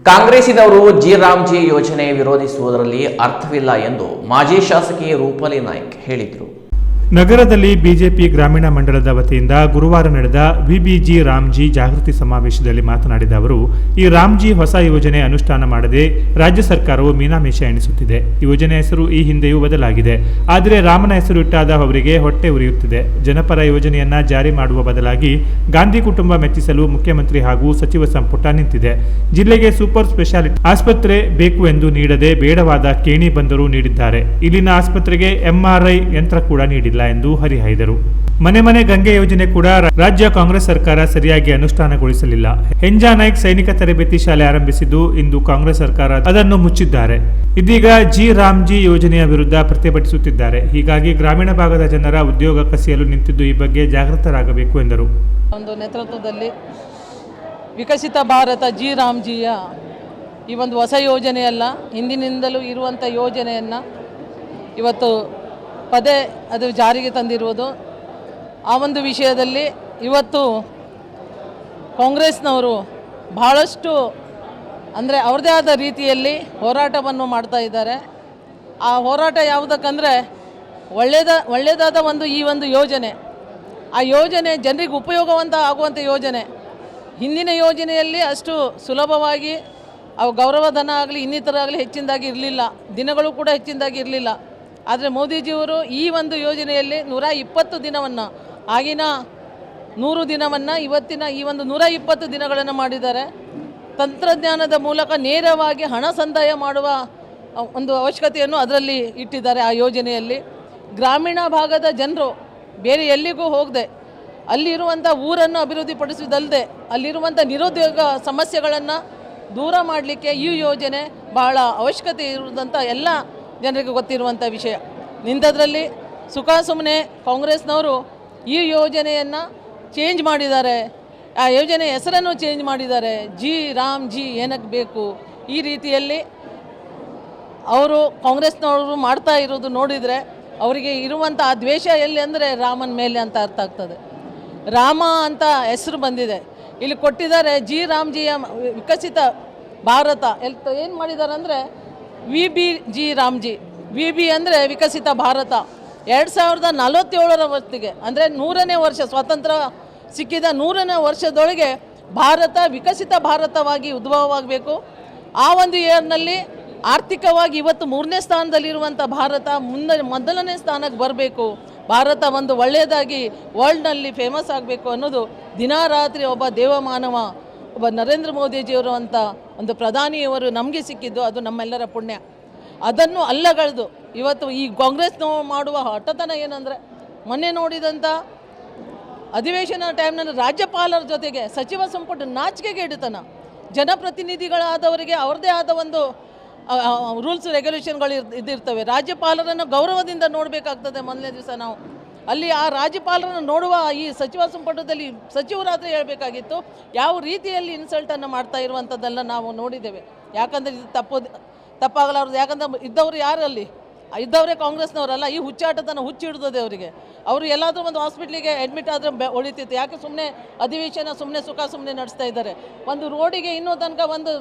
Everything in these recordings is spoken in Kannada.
ಕಾಂಗ್ರೆಸ್ಸಿನವರು ಜಿ ಯೋಜನೆ ವಿರೋಧಿಸುವುದರಲ್ಲಿ ಅರ್ಥವಿಲ್ಲ ಎಂದು ಮಾಜಿ ಶಾಸಕಿ ರೂಪಾಲಿ ನಾಯ್ಕ್ ಹೇಳಿದರು. ನಗರದಲ್ಲಿ ಬಿಜೆಪಿ ಗ್ರಾಮೀಣ ಮಂಡಲದ ವತಿಯಿಂದ ಗುರುವಾರ ನಡೆದ ವಿಬಿಜಿ ರಾಮ್ಜಿ ಜಾಗೃತಿ ಸಮಾವೇಶದಲ್ಲಿ ಮಾತನಾಡಿದ ಅವರು, ಈ ರಾಮ್ಜಿ ಹೊಸ ಯೋಜನೆ ಅನುಷ್ಠಾನ ಮಾಡದೆ ರಾಜ್ಯ ಸರ್ಕಾರವು ಮೀನಾಮೇಷ ಎಣಿಸುತ್ತಿದೆ. ಯೋಜನೆ ಹೆಸರು ಈ ಹಿಂದೆಯೂ ಬದಲಾಗಿದೆ. ಆದರೆ ರಾಮನ ಹೆಸರು ಇಟ್ಟಾದ ಅವರಿಗೆ ಹೊಟ್ಟೆ ಉರಿಯುತ್ತಿದೆ. ಜನಪರ ಯೋಜನೆಯನ್ನ ಜಾರಿ ಮಾಡುವ ಬದಲಾಗಿ ಗಾಂಧಿ ಕುಟುಂಬ ಮೆಚ್ಚಿಸಲು ಮುಖ್ಯಮಂತ್ರಿ ಹಾಗೂ ಸಚಿವ ಸಂಪುಟ ನಿಂತಿದೆ. ಜಿಲ್ಲೆಗೆ ಸೂಪರ್ ಸ್ಪೆಷಾಲಿಟಿ ಆಸ್ಪತ್ರೆ ಬೇಕು ಎಂದು ನೀಡದೆ ಬೇಡವಾದ ಕೇಣಿ ಬಂದರು ನೀಡಿದ್ದಾರೆ. ಇಲ್ಲಿನ ಆಸ್ಪತ್ರೆಗೆ ಎಂಆರ್ಐ ಯಂತ್ರ ಕೂಡ ನೀಡಿಲ್ಲ ಎಂದು ಹರಿಹಾಯ್ದರು. ಮನೆ ಮನೆ ಗಂಗೆ ಯೋಜನೆ ಕೂಡ ರಾಜ್ಯ ಕಾಂಗ್ರೆಸ್ ಸರ್ಕಾರ ಸರಿಯಾಗಿ ಅನುಷ್ಠಾನಗೊಳಿಸಲಿಲ್ಲ. ಹೆಂಜಾ ನಾಯ್ಕ್ ಸೈನಿಕ ತರಬೇತಿ ಶಾಲೆ ಆರಂಭಿಸಿದ್ದು ಇಂದು ಕಾಂಗ್ರೆಸ್ ಸರ್ಕಾರ ಅದನ್ನು ಮುಚ್ಚಿದ್ದಾರೆ. ಇದೀಗ ರಾಮ್ಜಿ ಯೋಜನೆಯ ವಿರುದ್ಧ ಪ್ರತಿಭಟಿಸುತ್ತಿದ್ದಾರೆ. ಹೀಗಾಗಿ ಗ್ರಾಮೀಣ ಭಾಗದ ಜನರ ಉದ್ಯೋಗ ಕಸಿಯಲು ನಿಂತಿದ್ದು ಈ ಬಗ್ಗೆ ಜಾಗೃತರಾಗಬೇಕು ಎಂದರು. ಒಂದು ನೇತೃತ್ವದಲ್ಲಿ ವಿಕಸಿತ ಭಾರತ ರಾಮ್ಜಿಯ ಈ ಒಂದು ಹೊಸ ಯೋಜನೆಯಲ್ಲ, ಹಿಂದಿನಿಂದಲೂ ಇರುವಂಥ ಯೋಜನೆಯನ್ನು ಇವತ್ತು ಅದು ಜಾರಿಗೆ ತಂದಿರುವುದು. ಆ ಒಂದು ವಿಷಯದಲ್ಲಿ ಇವತ್ತು ಕಾಂಗ್ರೆಸ್ನವರು ಬಹಳಷ್ಟು ಅಂದರೆ ಅವ್ರದ್ದೇ ಆದ ರೀತಿಯಲ್ಲಿ ಹೋರಾಟವನ್ನು ಮಾಡ್ತಾ ಇದ್ದಾರೆ. ಆ ಹೋರಾಟ ಯಾವುದಕ್ಕಂದರೆ ಒಳ್ಳೆಯದಾದ ಈ ಒಂದು ಯೋಜನೆ, ಆ ಯೋಜನೆ ಜನರಿಗೆ ಉಪಯೋಗವಂತ ಆಗುವಂಥ ಯೋಜನೆ. ಹಿಂದಿನ ಯೋಜನೆಯಲ್ಲಿ ಅಷ್ಟು ಸುಲಭವಾಗಿ ಅವು ಗೌರವಧನ ಆಗಲಿ ಇನ್ನಿತರ ಆಗಲಿ ಹೆಚ್ಚಿನದಾಗಿ ಇರಲಿಲ್ಲ, ದಿನಗಳು ಕೂಡ ಹೆಚ್ಚಿನದಾಗಿ ಇರಲಿಲ್ಲ. ಆದರೆ ಮೋದಿಜಿಯವರು ಈ ಒಂದು ಯೋಜನೆಯಲ್ಲಿ 120 ದಿನವನ್ನು, ಆಗಿನ 100 ದಿನವನ್ನು ಇವತ್ತಿನ ಈ ಒಂದು 120 ದಿನಗಳನ್ನು ಮಾಡಿದ್ದಾರೆ. ತಂತ್ರಜ್ಞಾನದ ಮೂಲಕ ನೇರವಾಗಿ ಹಣ ಸಂದಾಯ ಮಾಡುವ ಒಂದು ಅವಶ್ಯಕತೆಯನ್ನು ಅದರಲ್ಲಿ ಇಟ್ಟಿದ್ದಾರೆ. ಆ ಯೋಜನೆಯಲ್ಲಿ ಗ್ರಾಮೀಣ ಭಾಗದ ಜನರು ಬೇರೆ ಎಲ್ಲಿಗೂ ಹೋಗದೆ ಅಲ್ಲಿರುವಂಥ ಊರನ್ನು ಅಭಿವೃದ್ಧಿಪಡಿಸುವುದಲ್ಲದೆ ಅಲ್ಲಿರುವಂಥ ನಿರುದ್ಯೋಗ ಸಮಸ್ಯೆಗಳನ್ನು ದೂರ ಮಾಡಲಿಕ್ಕೆ ಈ ಯೋಜನೆ ಬಹಳ ಅವಶ್ಯಕತೆ ಇರುವುದಂತ ಎಲ್ಲ ಜನರಿಗೆ ಗೊತ್ತಿರುವಂಥ ವಿಷಯ. ನಿಂತದ್ರಲ್ಲಿ ಸುಮ್ಮನೆ ಕಾಂಗ್ರೆಸ್ನವರು ಈ ಯೋಜನೆಯನ್ನು ಚೇಂಜ್ ಮಾಡಿದ್ದಾರೆ. ಆ ಯೋಜನೆ ಹೆಸರನ್ನು ಚೇಂಜ್ ಮಾಡಿದ್ದಾರೆ. ರಾಮ್ಜಿ ಏನಕ್ಕೆ ಬೇಕು, ಈ ರೀತಿಯಲ್ಲಿ ಅವರು ಕಾಂಗ್ರೆಸ್ನವರು ಮಾಡ್ತಾ ಇರೋದು ನೋಡಿದರೆ ಅವರಿಗೆ ಇರುವಂಥ ಆ ದ್ವೇಷ ಎಲ್ಲಿ ಅಂದರೆ ರಾಮನ ಮೇಲೆ ಅಂತ ಅರ್ಥ ಆಗ್ತದೆ. ರಾಮ ಅಂತ ಹೆಸರು ಬಂದಿದೆ, ಇಲ್ಲಿ ಕೊಟ್ಟಿದ್ದಾರೆ ರಾಮ್ಜಿಯ ವಿಕಸಿತ ಭಾರತ. ಏನು ಮಾಡಿದ್ದಾರೆ ಅಂದರೆ ವಿಬಿಜಿ ರಾಮ್ಜಿ, ವಿಬಿ ಅಂದರೆ ವಿಕಸಿತ ಭಾರತ. 2047 ಹೊತ್ತಿಗೆ ಅಂದರೆ 100ನೇ ವರ್ಷ ಸ್ವಾತಂತ್ರ್ಯ ಸಿಕ್ಕಿದ 100ನೇ ವರ್ಷದೊಳಗೆ ಭಾರತ ವಿಕಸಿತ ಭಾರತವಾಗಿ ಉದ್ಭವವಾಗಬೇಕು. ಆ ಒಂದು ಇಯರ್ನಲ್ಲಿ ಆರ್ಥಿಕವಾಗಿ ಇವತ್ತು 3ನೇ ಸ್ಥಾನದಲ್ಲಿರುವಂಥ ಭಾರತ ಮೊದಲನೇ ಸ್ಥಾನಕ್ಕೆ ಬರಬೇಕು. ಭಾರತ ಒಂದು ಒಳ್ಳೆಯದಾಗಿ ವರ್ಲ್ಡ್ನಲ್ಲಿ ಫೇಮಸ್ ಆಗಬೇಕು ಅನ್ನೋದು ದಿನರಾತ್ರಿ ಒಬ್ಬ ದೇವಮಾನವ, ಒಬ್ಬ ನರೇಂದ್ರ ಮೋದಿಜಿಯವರು ಅಂತ ಒಂದು ಪ್ರಧಾನಿಯವರು ನಮಗೆ ಸಿಕ್ಕಿದ್ದು ಅದು ನಮ್ಮೆಲ್ಲರ ಪುಣ್ಯ. ಅದನ್ನು ಅಲ್ಲಗಳೆದು ಇವತ್ತು ಈ ಕಾಂಗ್ರೆಸ್ನ ಮಾಡುವ ಹಠತನ ಏನಂದರೆ, ಮೊನ್ನೆ ನೋಡಿದಂಥ ಅಧಿವೇಶನ ಟೈಮ್ನಲ್ಲಿ ರಾಜ್ಯಪಾಲರ ಜೊತೆಗೆ ಸಚಿವ ಸಂಪುಟ ನಾಚಿಕೆಗೇಡುತನ. ಜನಪ್ರತಿನಿಧಿಗಳಾದವರಿಗೆ ಅವ್ರದ್ದೇ ಆದ ಒಂದು ರೂಲ್ಸ್ ರೆಗ್ಯುಲೇಷನ್ಗಳು ಇದಿರ್ತವೆ. ರಾಜ್ಯಪಾಲರನ್ನು ಗೌರವದಿಂದ ನೋಡಬೇಕಾಗ್ತದೆ. ಮೊದಲನೇ ದಿವಸ ನಾವು ಅಲ್ಲಿ ಆ ರಾಜ್ಯಪಾಲರನ್ನು ನೋಡುವ ಈ ಸಚಿವ ಸಂಪುಟದಲ್ಲಿ ಸಚಿವರಾದರೆ ಹೇಳಬೇಕಾಗಿತ್ತು. ಯಾವ ರೀತಿಯಲ್ಲಿ ಇನ್ಸಲ್ಟನ್ನು ಮಾಡ್ತಾ ಇರುವಂಥದ್ದೆಲ್ಲ ನಾವು ನೋಡಿದ್ದೇವೆ. ಯಾಕಂದರೆ ಇದು ತಪ್ಪಾಗಲಾರದು. ಯಾಕಂದರೆ ಇದ್ದವರು ಯಾರಲ್ಲಿ ಇದ್ದವರೇ ಕಾಂಗ್ರೆಸ್ನವರಲ್ಲ. ಈ ಹುಚ್ಚಾಟತನ ಹುಚ್ಚಿಡ್ತದೆ ಅವರಿಗೆ. ಅವರು ಎಲ್ಲಾದರೂ ಒಂದು ಹಾಸ್ಪಿಟ್ಲಿಗೆ ಅಡ್ಮಿಟ್ ಆದರೆ ಉಳಿತಿತ್ತು. ಯಾಕೆ ಸುಮ್ಮನೆ ಅಧಿವೇಶನ ಸುಮ್ಮನೆ ನಡೆಸ್ತಾ ಇದ್ದಾರೆ. ಒಂದು ರೋಡಿಗೆ ಇನ್ನೂ ತನಕ ಒಂದು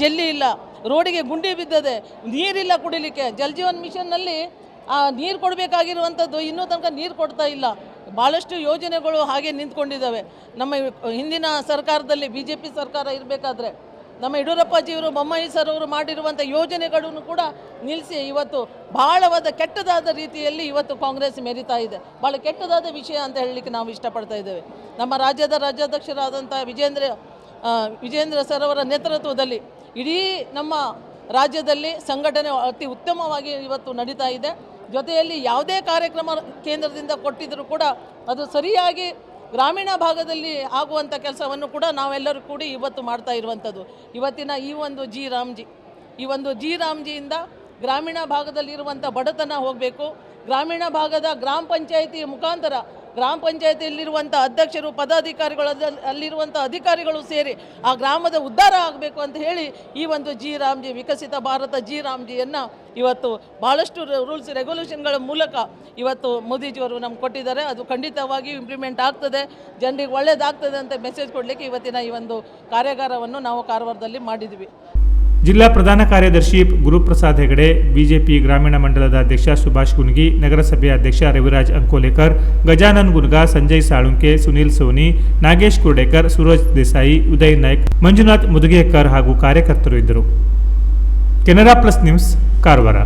ಜಲ್ಲಿ ಇಲ್ಲ, ರೋಡಿಗೆ ಗುಂಡಿ ಬಿದ್ದದೆ, ನೀರಿಲ್ಲ ಕುಡಿಲಿಕ್ಕೆ. ಜಲ್ ಜೀವನ್ ಮಿಷನ್ನಲ್ಲಿ ನೀರು ಕೊಡಬೇಕಾಗಿರುವಂಥದ್ದು ಇನ್ನೂ ತನಕ ನೀರು ಕೊಡ್ತಾ ಇಲ್ಲ. ಭಾಳಷ್ಟು ಯೋಜನೆಗಳು ಹಾಗೆ ನಿಂತ್ಕೊಂಡಿದ್ದಾವೆ. ನಮ್ಮ ಹಿಂದಿನ ಸರ್ಕಾರದಲ್ಲಿ BJP ಸರ್ಕಾರ ಇರಬೇಕಾದ್ರೆ ನಮ್ಮ ಯಡಿಯೂರಪ್ಪಾಜಿಯವರು, ಬೊಮ್ಮಾಯಿ ಸರ್ ಅವರು ಮಾಡಿರುವಂಥ ಯೋಜನೆಗಳನ್ನು ಕೂಡ ನಿಲ್ಲಿಸಿ ಇವತ್ತು ಭಾಳವಾದ ಕೆಟ್ಟದಾದ ರೀತಿಯಲ್ಲಿ ಇವತ್ತು ಕಾಂಗ್ರೆಸ್ ಮೆರಿತಾ ಇದೆ. ಭಾಳ ಕೆಟ್ಟದಾದ ವಿಷಯ ಅಂತ ಹೇಳಲಿಕ್ಕೆ ನಾವು ಇಷ್ಟಪಡ್ತಾ ಇದ್ದೇವೆ. ನಮ್ಮ ರಾಜ್ಯದ ರಾಜ್ಯಾಧ್ಯಕ್ಷರಾದಂಥ ವಿಜೇಂದ್ರ ಸರ್ ಅವರ ನೇತೃತ್ವದಲ್ಲಿ ಇಡೀ ನಮ್ಮ ರಾಜ್ಯದಲ್ಲಿ ಸಂಘಟನೆ ಅತಿ ಉತ್ತಮವಾಗಿ ಇವತ್ತು ನಡೀತಾ ಇದೆ. ಜೊತೆಯಲ್ಲಿ ಯಾವುದೇ ಕಾರ್ಯಕ್ರಮ ಕೇಂದ್ರದಿಂದ ಕೊಟ್ಟಿದ್ದರೂ ಕೂಡ ಅದು ಸರಿಯಾಗಿ ಗ್ರಾಮೀಣ ಭಾಗದಲ್ಲಿ ಆಗುವಂಥ ಕೆಲಸವನ್ನು ಕೂಡ ನಾವೆಲ್ಲರೂ ಕೂಡಿ ಇವತ್ತು ಮಾಡ್ತಾ ಇರುವಂಥದ್ದು. ಇವತ್ತಿನ ಈ ಒಂದು ರಾಮ್ಜಿಯಿಂದ ಗ್ರಾಮೀಣ ಭಾಗದಲ್ಲಿರುವಂಥ ಬಡತನ ಹೋಗಬೇಕು. ಗ್ರಾಮೀಣ ಭಾಗದ ಗ್ರಾಮ ಪಂಚಾಯಿತಿ ಮುಖಾಂತರ ಗ್ರಾಮ ಪಂಚಾಯತಿಯಲ್ಲಿರುವಂಥ ಅಧ್ಯಕ್ಷರು, ಪದಾಧಿಕಾರಿಗಳು, ಅಲ್ಲಿರುವಂಥ ಅಧಿಕಾರಿಗಳು ಸೇರಿ ಆ ಗ್ರಾಮದ ಉದ್ಧಾರ ಆಗಬೇಕು ಅಂತ ಹೇಳಿ ಈ ಒಂದು ಜಿ ರಾಮ್ಜಿ ವಿಕಸಿತ ಭಾರತ ಜಿ ರಾಮ್ಜಿಯನ್ನು ಇವತ್ತು ಭಾಳಷ್ಟು ರೂಲ್ಸ್ ರೆಗ್ಯುಲೇಷನ್ಗಳ ಮೂಲಕ ಇವತ್ತು ಮೋದಿಜಿಯವರು ನಮ್ಗೆ ಕೊಟ್ಟಿದ್ದಾರೆ. ಅದು ಖಂಡಿತವಾಗಿ ಇಂಪ್ಲಿಮೆಂಟ್ ಆಗ್ತದೆ, ಜನರಿಗೆ ಒಳ್ಳೆಯದಾಗ್ತದೆ ಅಂತ ಮೆಸೇಜ್ ಕೊಡಲಿಕ್ಕೆ ಇವತ್ತಿನ ಈ ಒಂದು ಕಾರ್ಯಾಗಾರವನ್ನು ನಾವು ಕಾರವಾರದಲ್ಲಿ ಮಾಡಿದ್ವಿ. ಜಿಲ್ಲಾ ಪ್ರಧಾನ ಕಾರ್ಯದರ್ಶಿ ಗುರುಪ್ರಸಾದ್ ಹೆಗಡೆ, ಬಿಜೆಪಿ ಗ್ರಾಮೀಣ ಮಂಡಲದ ಅಧ್ಯಕ್ಷ ಸುಭಾಷ್ ಗುನ್ಗಿ, ನಗರಸಭೆ ಅಧ್ಯಕ್ಷ ರವಿರಾಜ್ ಅಂಕೋಲೇಕರ್, ಗಜಾನನ್ ಗುನ್ಗಾ, ಸಂಜಯ್ ಸಾಳುಂಕೆ, ಸುನೀಲ್ ಸೋನಿ, ನಾಗೇಶ್ ಕುರ್ಡೇಕರ್, ಸೂರಜ್ ದೇಸಾಯಿ, ಉದಯ್ ನಾಯ್ಕ್, ಮಂಜುನಾಥ್ ಮುದುಗೇಕರ್ ಹಾಗೂ ಕಾರ್ಯಕರ್ತರು ಇದ್ದರು. Canara plus news, Karwar.